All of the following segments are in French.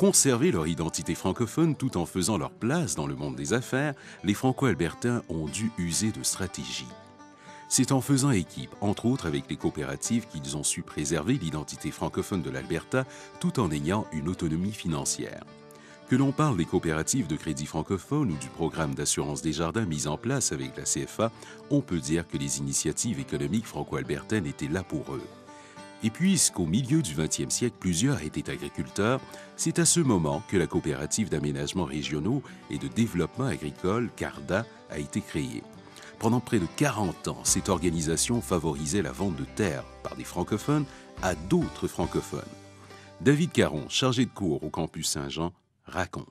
conserver leur identité francophone tout en faisant leur place dans le monde des affaires, les Franco-Albertains ont dû user de stratégies. C'est en faisant équipe, entre autres avec les coopératives, qu'ils ont su préserver l'identité francophone de l'Alberta tout en ayant une autonomie financière. Que l'on parle des coopératives de crédit francophone ou du programme d'assurance des jardins mis en place avec la CFA, on peut dire que les initiatives économiques franco-albertaines étaient là pour eux. Et puisqu'au milieu du 20e siècle, plusieurs étaient agriculteurs, c'est à ce moment que la coopérative d'aménagement régionaux et de développement agricole, CARDA, a été créée. Pendant près de 40 ans, cette organisation favorisait la vente de terres par des francophones à d'autres francophones. David Caron, chargé de cours au campus Saint-Jean, raconte.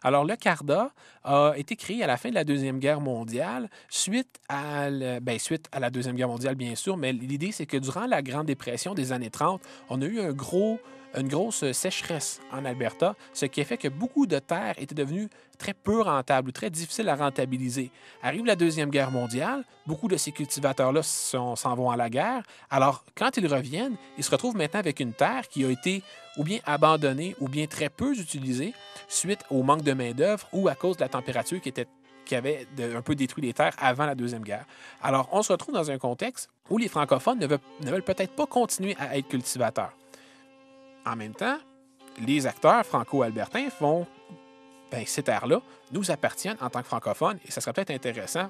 Alors, le CARDA a été créé à la fin de la Deuxième Guerre mondiale, suite à la Deuxième Guerre mondiale, bien sûr, mais l'idée, c'est que durant la Grande Dépression des années 30, on a eu une grosse sécheresse en Alberta, ce qui a fait que beaucoup de terres étaient devenues très peu rentables ou très difficiles à rentabiliser. Arrive la Deuxième Guerre mondiale, beaucoup de ces cultivateurs-là s'en vont à la guerre. Alors, quand ils reviennent, ils se retrouvent maintenant avec une terre qui a été ou bien abandonnée ou bien très peu utilisée suite au manque de main-d'œuvre ou à cause de la température qui avait un peu détruit les terres avant la Deuxième Guerre. Alors, on se retrouve dans un contexte où les francophones ne veulent peut-être pas continuer à être cultivateurs. En même temps, les acteurs franco-albertains font ces terres-là nous appartiennent en tant que francophones et ça serait peut-être intéressant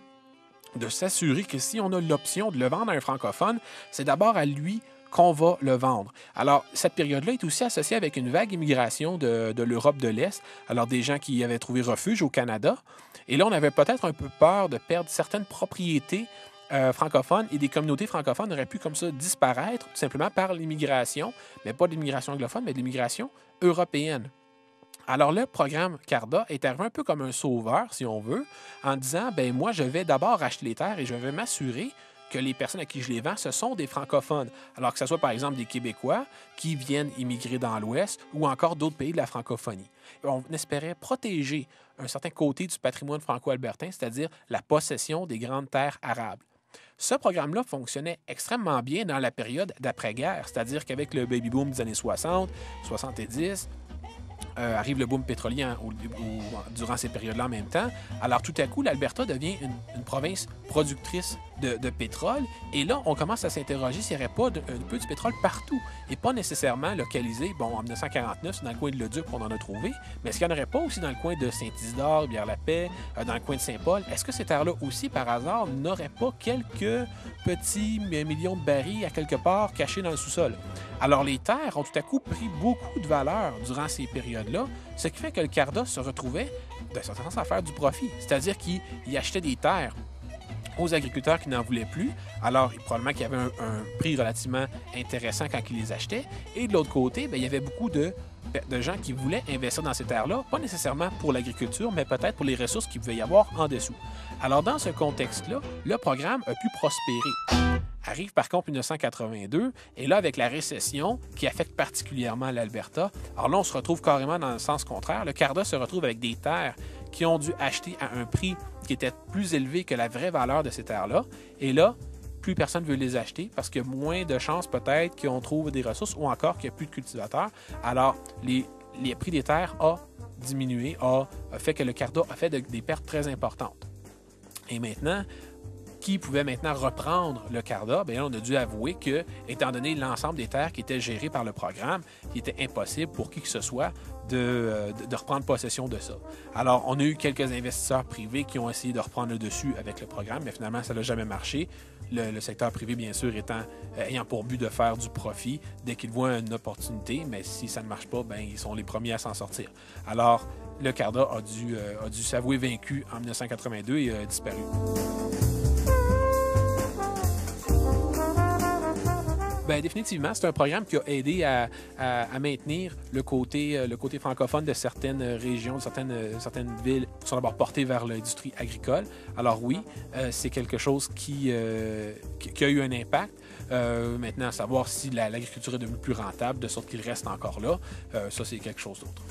de s'assurer que si on a l'option de le vendre à un francophone, c'est d'abord à lui qu'on va le vendre. Alors, cette période-là est aussi associée avec une vague immigration de l'Europe de l'Est, alors des gens qui avaient trouvé refuge au Canada. Et là, on avait peut-être un peu peur de perdre certaines propriétés francophones et des communautés francophones auraient pu comme ça disparaître tout simplement par l'immigration, mais pas de l'immigration anglophone, mais de l'immigration européenne. Alors, le programme CARDA est arrivé un peu comme un sauveur, si on veut, en disant, moi, je vais d'abord acheter les terres et je vais m'assurer que les personnes à qui je les vends, ce sont des francophones. Alors que ce soit, par exemple, des Québécois qui viennent immigrer dans l'Ouest ou encore d'autres pays de la francophonie. On espérait protéger un certain côté du patrimoine franco-albertain, c'est-à-dire la possession des grandes terres arables. Ce programme-là fonctionnait extrêmement bien dans la période d'après-guerre, c'est-à-dire qu'avec le baby-boom des années 60, 70, arrive le boom pétrolier durant ces périodes-là en même temps. Alors, tout à coup, l'Alberta devient une province productrice de pétrole. Et là, on commence à s'interroger s'il n'y aurait pas un peu du pétrole partout et pas nécessairement localisé. Bon, en 1949, c'est dans le coin de Leduc qu'on en a trouvé, mais est-ce qu'il n'y en aurait pas aussi dans le coin de Saint-Isidore, Bière-la-Paix, dans le coin de Saint-Paul? Est-ce que ces terres-là aussi, par hasard, n'auraient pas quelques petits millions de barils à quelque part cachés dans le sous-sol? Alors, les terres ont tout à coup pris beaucoup de valeur durant ces périodes-là, ce qui fait que le CARDA se retrouvait, d'un certain sens, à faire du profit. C'est-à-dire qu'il achetait des terres aux agriculteurs qui n'en voulaient plus. Alors, probablement qu'il y avait un prix relativement intéressant quand ils les achetaient. Et de l'autre côté, il y avait beaucoup de gens qui voulaient investir dans ces terres-là, pas nécessairement pour l'agriculture, mais peut-être pour les ressources qu'il pouvait y avoir en dessous. Alors, dans ce contexte-là, le programme a pu prospérer. Arrive par contre 1982, et là, avec la récession qui affecte particulièrement l'Alberta, alors là, on se retrouve carrément dans le sens contraire. Le CARDA se retrouve avec des terres qui ont dû acheter à un prix qui était plus élevé que la vraie valeur de ces terres-là. Et là, plus personne ne veut les acheter parce qu'il y a moins de chances peut-être qu'on trouve des ressources ou encore qu'il n'y a plus de cultivateurs. Alors, les prix des terres ont diminué, a fait que le CARDA a fait des pertes très importantes. Et maintenant, qui pouvait maintenant reprendre le CARDA, on a dû avouer que, étant donné l'ensemble des terres qui étaient gérées par le programme, il était impossible pour qui que ce soit de reprendre possession de ça. Alors, on a eu quelques investisseurs privés qui ont essayé de reprendre le dessus avec le programme, mais finalement, ça n'a jamais marché. Le secteur privé, bien sûr, ayant pour but de faire du profit dès qu'ils voient une opportunité, mais si ça ne marche pas, ils sont les premiers à s'en sortir. Alors, le CARDA a dû s'avouer vaincu en 1982 et a disparu. Définitivement, c'est un programme qui a aidé à maintenir le côté francophone de certaines régions, de certaines villes qui sont d'abord portées vers l'industrie agricole. Alors oui, c'est quelque chose qui a eu un impact. Maintenant, à savoir si l'agriculture est devenue plus rentable, de sorte qu'il reste encore là, ça, c'est quelque chose d'autre.